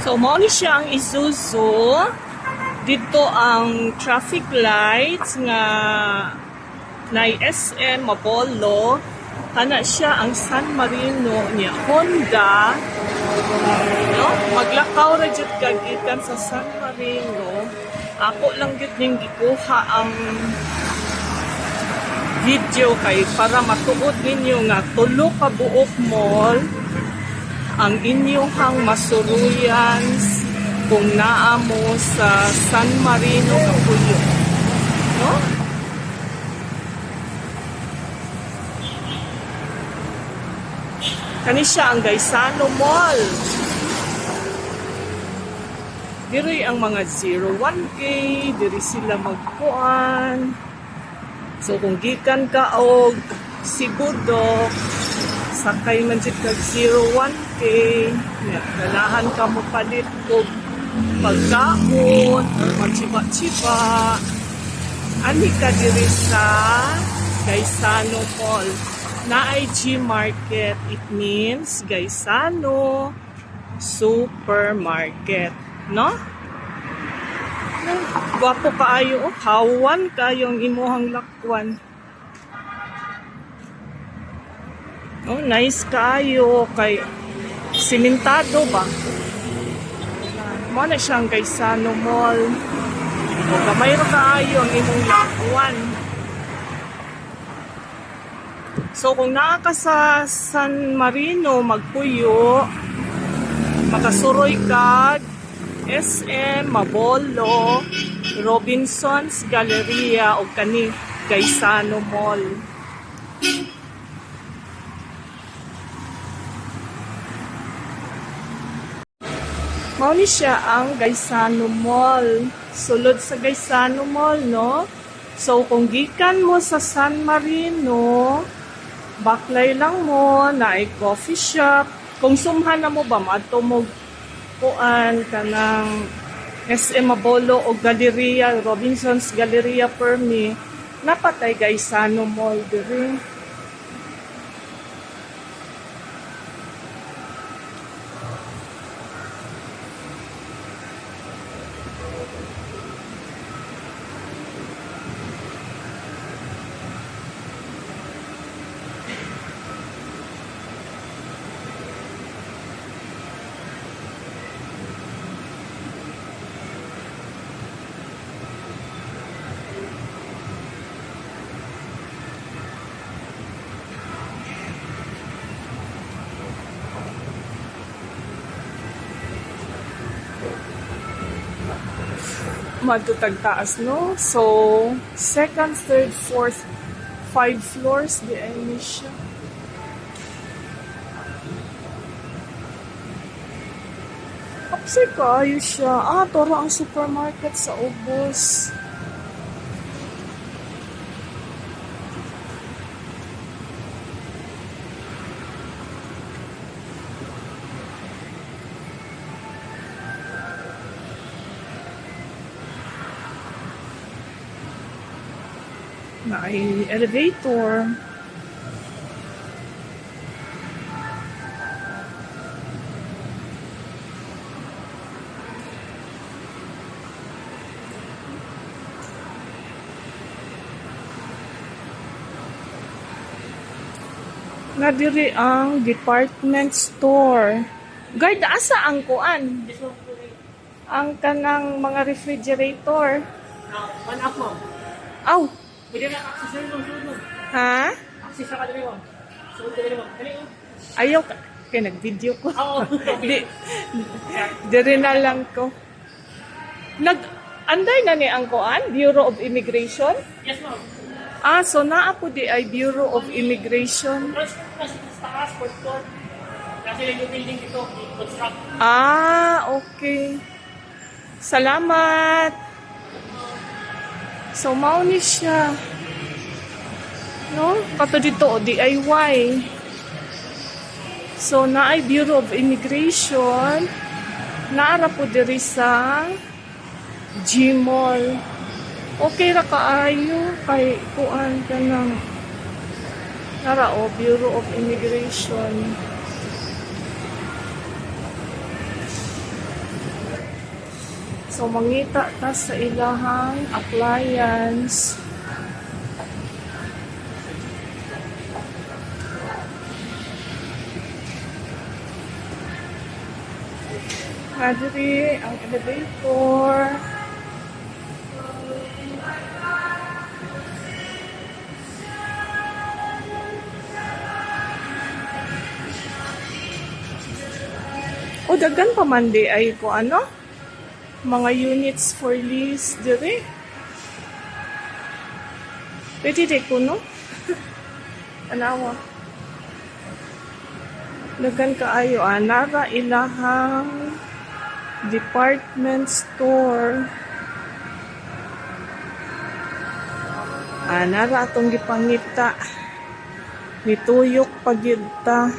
So, mao ni siya ang Isuzu. Dito ang traffic lights nga na SM Mabolo. Kana siya ang San Marino niya Honda. No? Maglakaw ra jud kagikan sa San Marino. Ako lang gid ning gikuha ang video kay para matuod ninyo nga tulo ka buok mall ang inyong masuruyan kung naa mo sa San Marino Capullo. No? Kani siya ang Gaisano Mall. Diri ang mga 01K, diri sila magkuan. So kung gikan ka og Sibudok, sakay man jud kag 01K, ganahan ka mo palit og pagkaon or magchiba-chiba. Ani ka diri sa Gaisano Mall. Na IG Market, it means Gaisano Supermarket, no? Gwapo kaayo, hawan kayong imuhang lakwan. Oh, nice kaayo kay simentado ba? Mo na siyang Gaisano Mall. O kamay ra kaayo ang imong lakwan. So kung naa ka sa San Marino magpuyo, makasuroy ka SM Mabolo, Robinson's Galleria o kani Gaisano Mall. Mao ni siya ang Gaisano Mall. Sulod sa Gaisano Mall, no? So kung gikan mo sa San Marino, baklay lang mo na ay coffee shop. Kung sumhan na mo ba maadto mo kuan kanang SM Mabolo o Galleria, Robinson's Galleria per me, napatay Gaisano Mall diri. Madutag taas, no? So, second, third, fourth, 5 floors di ay ni siya. Upside kaayo siya. Toro ang supermarket sa ubos. Na ay elevator. Na diri ang department store. Guard, asa ang kuan? Ang kanang mga refrigerator. Anak mo. Aw, Pwede na access mo. ha? Access ka dali mo. So, dali mo. Dali mo. Ayaw ka. Kaya nag-video ko. Oo. Diri na lang ko. Anday na ni ang kuan? Bureau of Immigration? Yes, ma'am. So naa po di ay Bureau of Immigration. Passport code. Kasi yung building dito, construct. Okay. Salamat. So, mao ni siya. No? Kato dito, DIY. So, naay Bureau of Immigration. Naara po diri sa Gmall. Okay ra kaayo kay kuan ka ng nara o Bureau of Immigration. So mangita ta sa ilahang appliance. Madri ang elevator. O daghan pa man di ay ko ano? Mga units for lease dire. Pwede di ko no? Anawa. Daghan kaayo nara ilahang department store. Nara atong gipangita. Nituyok pagyud ta.